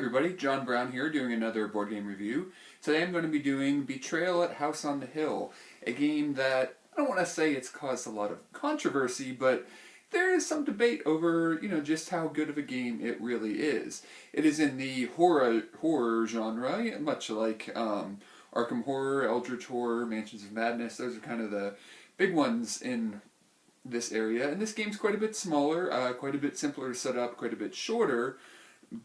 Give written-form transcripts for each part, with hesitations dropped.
everybody, John Brown here doing another board game review. Today I'm going to be doing Betrayal at House on the Hill, a game that I don't want to say it's caused a lot of controversy, but there is some debate over, just how good of a game it really is. It is in the horror genre, much like Arkham Horror, Eldritch Horror, Mansions of Madness. Those are kind of the big ones in this area, and this game's quite a bit smaller, quite a bit simpler to set up, quite a bit shorter.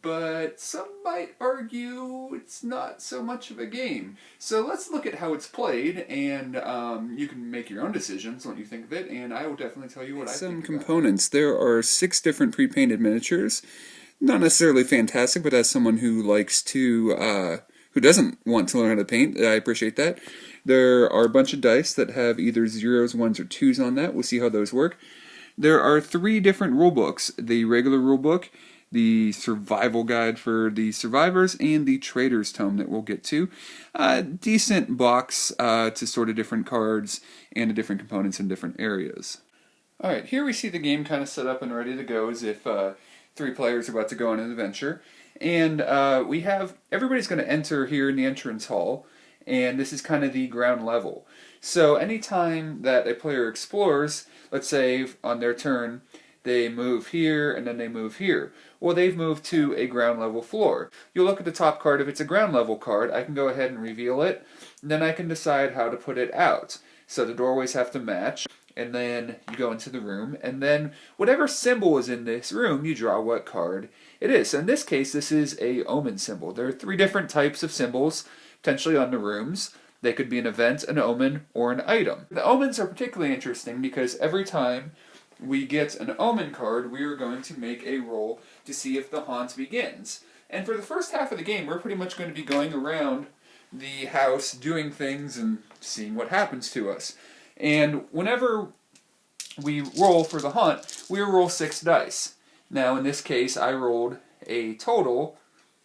But some might argue it's not so much of a game. So let's look at how it's played, and you can make your own decisions on what you think of it, and I will definitely tell you what I think. Some components. There are 6 different pre-painted miniatures. Not necessarily fantastic, but as someone who likes to, who doesn't want to learn how to paint, I appreciate that. There are a bunch of dice that have either 0s, 1s, or 2s on that. We'll see how those work. There are 3 different rule books. The regular rule book, the survival guide for the survivors, and the trader's tome that we'll get to. Decent box to sort of different cards and the different components in different areas. Alright, here we see the game kind of set up and ready to go as if 3 players are about to go on an adventure. And we have, everybody's going to enter here in the entrance hall, and this is kind of the ground level. So anytime that a player explores, let's say on their turn, they move here, and then they move here. Well, they've moved to a ground level floor. You'll look at the top card. If it's a ground level card, I can go ahead and reveal it. And then I can decide how to put it out. So the doorways have to match, and then you go into the room, and then whatever symbol is in this room, you draw what card it is. So in this case, this is a omen symbol. There are 3 different types of symbols, potentially on the rooms. They could be an event, an omen, or an item. The omens are particularly interesting because every time we get an omen card, we are going to make a roll to see if the haunt begins. And for the first half of the game, we're pretty much going to be going around the house, doing things, and seeing what happens to us. And whenever we roll for the haunt, we roll 6 dice. Now, in this case, I rolled a total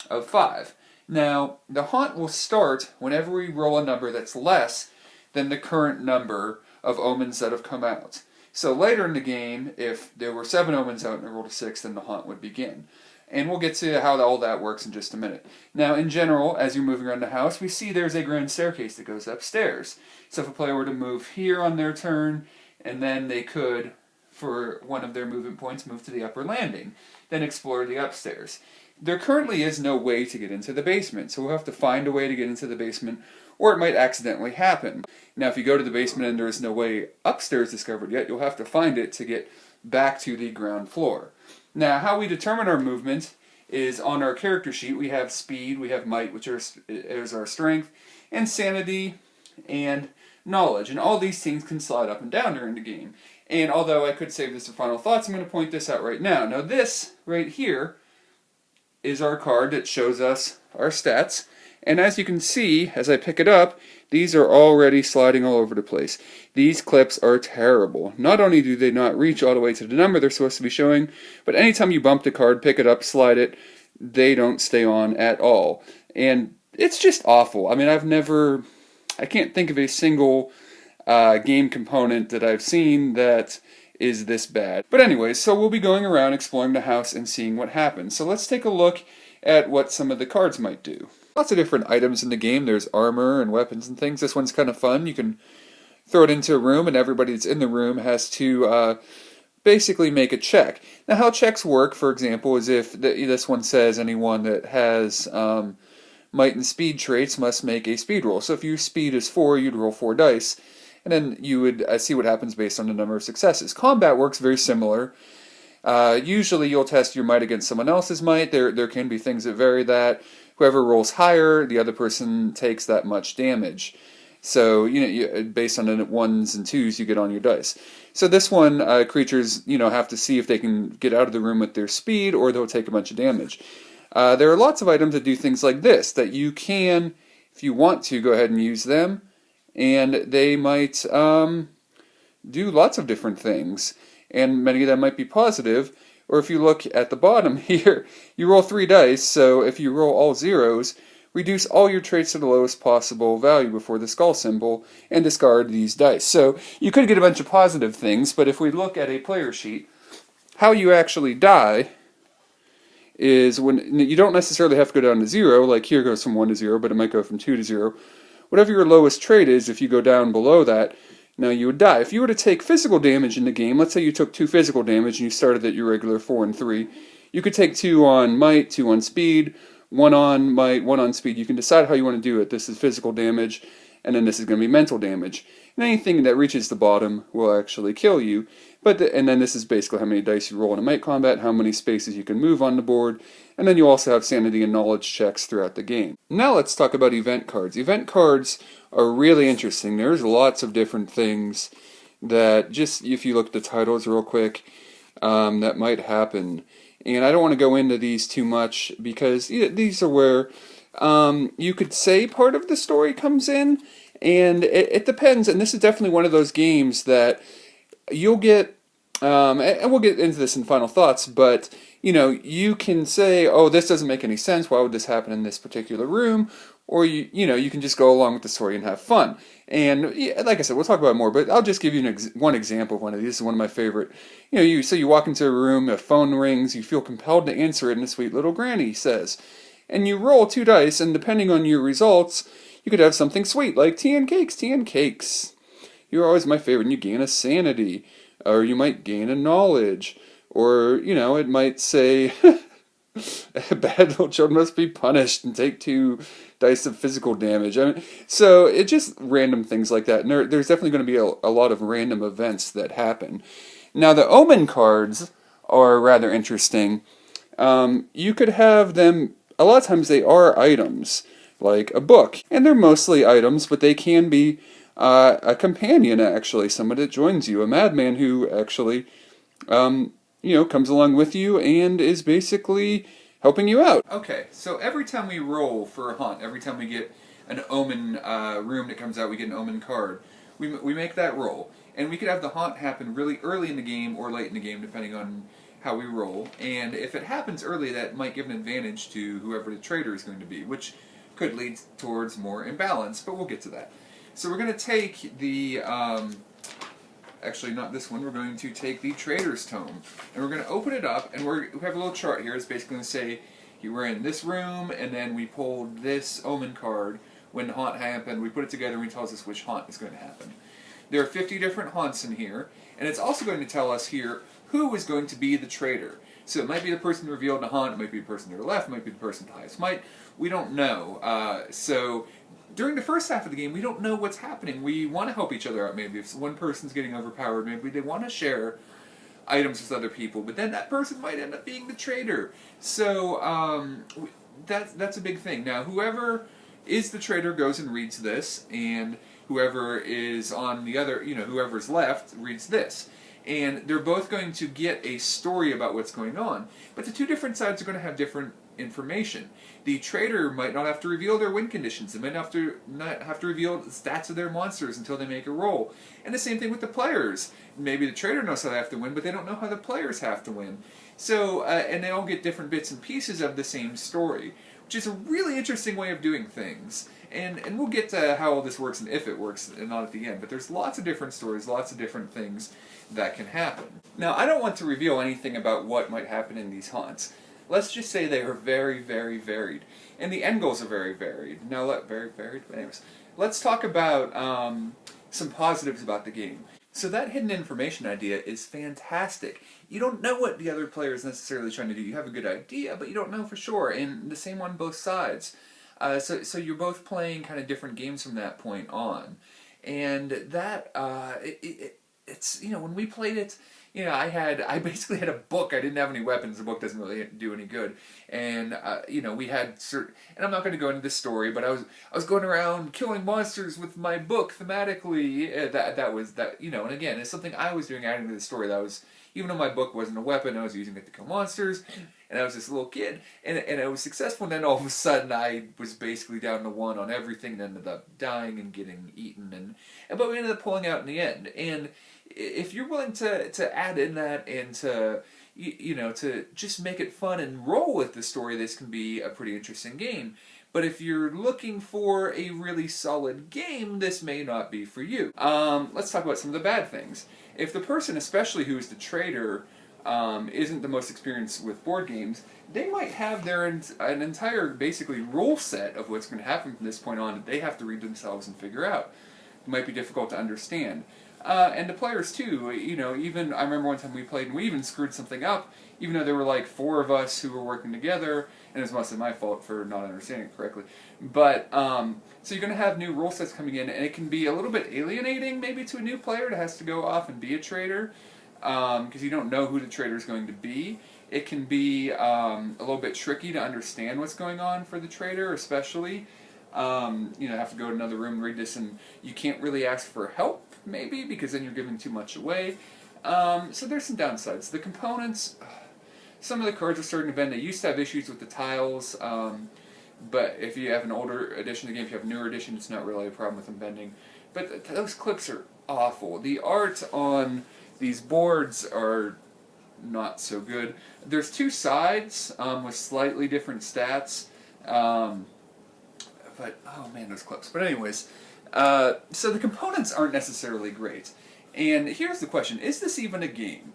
of 5. Now, the haunt will start whenever we roll a number that's less than the current number of omens that have come out. So later in the game, if there were 7 omens out and I rolled a 6, then the haunt would begin. And we'll get to how all that works in just a minute. Now, in general, as you're moving around the house, we see there's a grand staircase that goes upstairs. So if a player were to move here on their turn, and then they could, for one of their movement points, move to the upper landing, then explore the upstairs. There currently is no way to get into the basement, so we'll have to find a way to get into the basement, or it might accidentally happen. Now, if you go to the basement and there is no way upstairs discovered yet, you'll have to find it to get back to the ground floor. Now, how we determine our movement is on our character sheet. We have speed, we have might, which is our strength, and sanity, and knowledge. And all these things can slide up and down during the game. And although I could save this for final thoughts, I'm going to point this out right now. Now, this right here is our card that shows us our stats. And as you can see, as I pick it up, these are already sliding all over the place. These clips are terrible. Not only do they not reach all the way to the number they're supposed to be showing, but anytime you bump the card, pick it up, slide it, they don't stay on at all. And it's just awful. I mean, I can't think of a single game component that I've seen that is this bad. But anyways, so we'll be going around exploring the house and seeing what happens. So let's take a look at what some of the cards might do. Lots of different items in the game. There's armor and weapons and things. This one's kind of fun. You can throw it into a room, and everybody that's in the room has to basically make a check. Now, how checks work, for example, is if this one says anyone that has might and speed traits must make a speed roll. So if your speed is 4, you'd roll 4 dice, and then you would see what happens based on the number of successes. Combat works very similar. Usually you'll test your might against someone else's might. There can be things that vary that. Whoever rolls higher, the other person takes that much damage. So, based on the 1s and 2s you get on your dice. So this one, creatures, have to see if they can get out of the room with their speed, or they'll take a bunch of damage. There are lots of items that do things like this, that you can, if you want to, go ahead and use them, and they might do lots of different things, and many of them might be positive. Or if you look at the bottom here, you roll 3 dice, so if you roll all 0s, reduce all your traits to the lowest possible value before the skull symbol, and discard these dice. So you could get a bunch of positive things, but if we look at a player sheet, how you actually die is when you don't necessarily have to go down to 0, like here goes from 1 to 0, but it might go from 2 to 0. Whatever your lowest trait is, if you go down below that, now you would die. If you were to take physical damage in the game, let's say you took 2 physical damage and you started at your regular 4 and 3, you could take 2 on might, 2 on speed, 1 on might, 1 on speed. You can decide how you want to do it. This is physical damage, and then this is going to be mental damage. And anything that reaches the bottom will actually kill you. And then this is basically how many dice you roll in a might combat, how many spaces you can move on the board, and then you also have sanity and knowledge checks throughout the game. Now let's talk about event cards. Event cards are really interesting. There's lots of different things that, just if you look at the titles real quick, that might happen. And I don't want to go into these too much because these are where you could say part of the story comes in, and it depends. And this is definitely one of those games that you'll get, and we'll get into this in final thoughts, but you can say, oh, this doesn't make any sense, why would this happen in this particular room? Or you can just go along with the story and have fun. And like I said, we'll talk about it more, but I'll just give you one example of one of these. This is one of my favorite. You walk into a room, a phone rings, you feel compelled to answer it, and a sweet little granny says, and you roll 2 dice, and depending on your results, you could have something sweet like tea and cakes, tea and cakes. You're always my favorite, and you gain a sanity, or you might gain a knowledge, or it might say bad little children must be punished and take 2 dice of physical damage. So it's just random things like that. And there's definitely going to be a lot of random events that happen. Now the omen cards are rather interesting. You could have them, a lot of times they are items, like a book. And they're mostly items, but they can be a companion, actually, somebody that joins you, a madman who actually comes along with you and is basically helping you out. Okay, so every time we roll for a hunt, every time we get an omen room that comes out, we get an omen card, we make that roll. And we could have the hunt happen really early in the game or late in the game, depending on how we roll. And if it happens early, that might give an advantage to whoever the trader is going to be, which could lead towards more imbalance, but we'll get to that. So we're going to take the... actually, not this one. We're going to take the Trader's Tome, and we're going to open it up, and we have a little chart here. It's basically going to say you were in this room, and then we pulled this omen card when the haunt happened. We put it together, and it tells us which haunt is going to happen. There are 50 different haunts in here, and it's also going to tell us here who is going to be the traitor. So it might be the person who revealed the haunt, it might be the person to the left, it might be the person to the highest might. We don't know. So during the first half of the game, we don't know what's happening. We want to help each other out. Maybe if one person's getting overpowered, maybe they want to share items with other people, but then that person might end up being the traitor. So that's a big thing. Now, whoever is the traitor goes and reads this, and whoever is on the other, whoever's left reads this. And they're both going to get a story about what's going on. But the 2 different sides are going to have different information. The traitor might not have to reveal their win conditions. They might not have to reveal the stats of their monsters until they make a roll. And the same thing with the players. Maybe the traitor knows how they have to win, but they don't know how the players have to win. So, and they all get different bits and pieces of the same story, which is a really interesting way of doing things. And we'll get to how all this works and if it works, and not at the end. But there's lots of different stories, lots of different things that can happen. Now, I don't want to reveal anything about what might happen in these haunts. Let's just say they are very, very varied. And the end goals are very varied. Now, very varied? Anyways, let's talk about some positives about the game. So that hidden information idea is fantastic. You don't know what the other player is necessarily trying to do. You have a good idea, but you don't know for sure. And the same on both sides. So you're both playing kind of different games from that point on. And that, it's, when we played it, I basically had a book. I didn't have any weapons. The book doesn't really do any good. And, we had certain, and I'm not going to go into this story, but I was going around killing monsters with my book thematically. And again, it's something I was doing adding to the story. That was, even though my book wasn't a weapon, I was using it to kill monsters. And I was this little kid, and I was successful, and then all of a sudden I was basically down to 1 on everything, and ended up dying and getting eaten, but we ended up pulling out in the end. And if you're willing to add in that and to just make it fun and roll with the story, this can be a pretty interesting game. But if you're looking for a really solid game, this may not be for you. Let's talk about some of the bad things. If the person, especially who's the traitor, isn't the most experienced with board games, they might have an entire, basically, rule set of what's going to happen from this point on that they have to read themselves and figure out. It might be difficult to understand. And the players too, even, I remember one time we played and we even screwed something up, even though there were like 4 of us who were working together, and it was mostly my fault for not understanding it correctly. But, so you're going to have new rule sets coming in, and it can be a little bit alienating maybe to a new player that has to go off and be a trader, because you don't know who the trader is going to be. It can be a little bit tricky to understand what's going on for the trader, especially. Have to go to another room and read this, and you can't really ask for help, maybe, because then you're giving too much away. So there's some downsides. The components, some of the cards are starting to bend. They used to have issues with the tiles, but if you have an older edition of the game, if you have a newer edition, it's not really a problem with them bending. But those clips are awful. The art on these boards are not so good. There's 2 sides with slightly different stats. But, oh man, those clips. But anyways, so the components aren't necessarily great. And here's the question, is this even a game?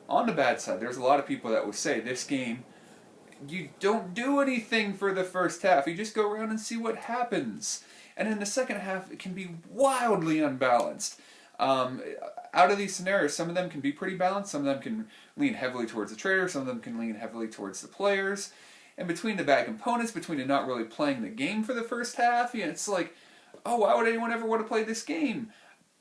On the bad side, there's a lot of people that will say, this game, you don't do anything for the first half. You just go around and see what happens. And in the second half, it can be wildly unbalanced. Out of these scenarios, some of them can be pretty balanced, some of them can lean heavily towards the trader, some of them can lean heavily towards the players. And between the bad components, between the not really playing the game for the first half, it's like, oh, why would anyone ever want to play this game?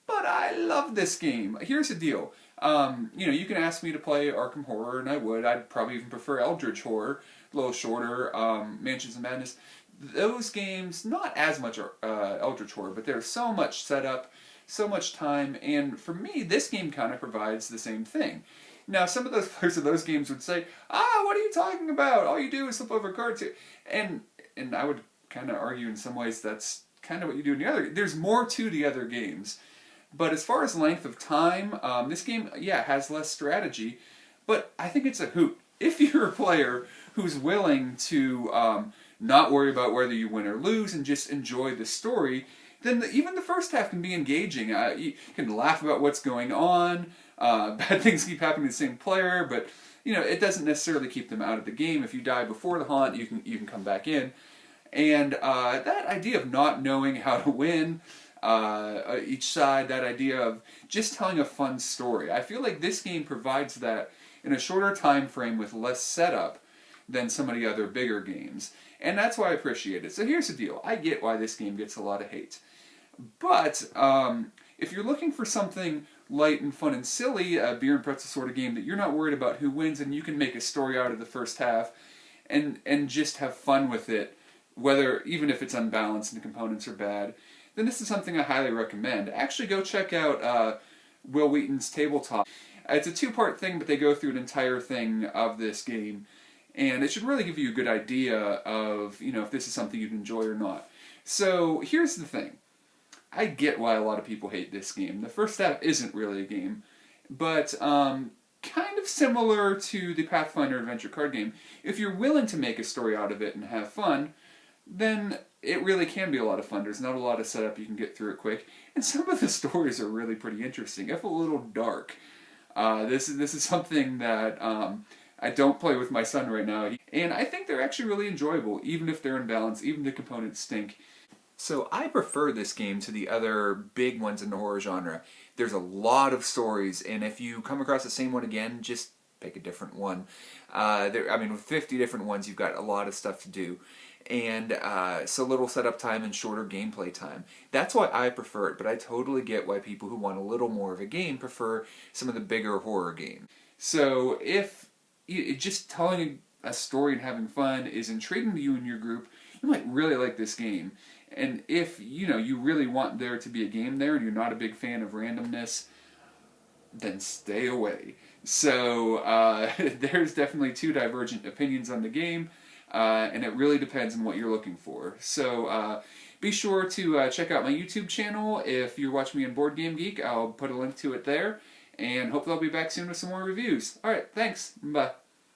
But I love this game. Here's the deal. You can ask me to play Arkham Horror, and I would. I'd probably even prefer Eldritch Horror, a little shorter, Mansions of Madness. Those games, not as much Eldritch Horror, but there's so much setup, so much time, and for me, this game kind of provides the same thing. Now, some of those players of those games would say, what are you talking about? All you do is flip over cards here. And I would kind of argue in some ways that's kind of what you do in the other. There's more to the other games. But as far as length of time, this game, has less strategy. But I think it's a hoot. If you're a player who's willing to not worry about whether you win or lose and just enjoy the story, then even the first half can be engaging. You can laugh about what's going on. Bad things keep happening to the same player, but it doesn't necessarily keep them out of the game. If you die before the haunt, you can come back in. And that idea of not knowing how to win each side, that idea of just telling a fun story, I feel like this game provides that in a shorter time frame with less setup than some of the other bigger games. And that's why I appreciate it. So here's the deal. I get why this game gets a lot of hate. But if you're looking for something light and fun and silly, a beer and pretzel sort of game that you're not worried about who wins and you can make a story out of the first half and just have fun with it, even if it's unbalanced and the components are bad, then this is something I highly recommend. Actually, go check out Will Wheaton's Tabletop. It's a 2-part thing, but they go through an entire thing of this game, and it should really give you a good idea of if this is something you'd enjoy or not. So here's the thing. I get why a lot of people hate this game. The first half isn't really a game, but kind of similar to the Pathfinder adventure card game. If you're willing to make a story out of it and have fun, then it really can be a lot of fun. There's not a lot of setup, you can get through it quick, and some of the stories are really pretty interesting, if a little dark. This is something that I don't play with my son right now, and I think they're actually really enjoyable, even if they're imbalanced, even the components stink. So I prefer this game to the other big ones in the horror genre. There's a lot of stories, and if you come across the same one again, just pick a different one. With 50 different ones, you've got a lot of stuff to do. And so little setup time and shorter gameplay time. That's why I prefer it, but I totally get why people who want a little more of a game prefer some of the bigger horror games. So if just telling a story and having fun is intriguing to you and your group, you might really like this game. And if you really want there to be a game there and you're not a big fan of randomness, then stay away. So there's definitely 2 divergent opinions on the game, and it really depends on what you're looking for. So be sure to check out my YouTube channel. If you're watching me on Board Game Geek, I'll put a link to it there, and hopefully I'll be back soon with some more reviews. Alright, thanks. Bye.